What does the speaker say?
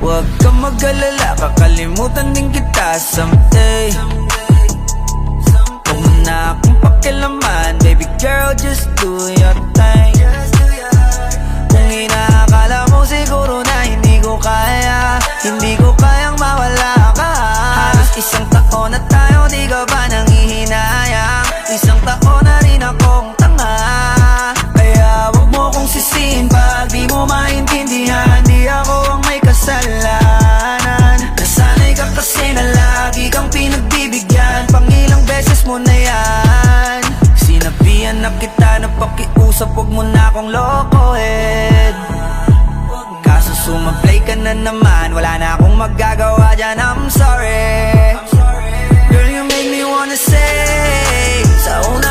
Huwag kang mag-alala, kakalimutan din kita someday. Huwag mo na akong pakialaman, baby girl, just do your thing. Kung inaakala mo siguro na hindi ko kaya, hindi ko kayang mawala ka. Halos isang taon na tayo, di ka ba nangihinayang? Isang taon na rin akong tanga, kaya wag mo kong sisihin pag di mo maintindihan. Di ako ang may kasalanan, nasanay ka kasi na lagi kang pinagbibigyan. Pangilang beses mo na yan, sinabihan na kita na pakiusap, wag mo na akong lokohin. Kaso sumablay ka na naman, wala na akong magagawa dyan, I'm sorry. Girl, you make me wanna say, sa una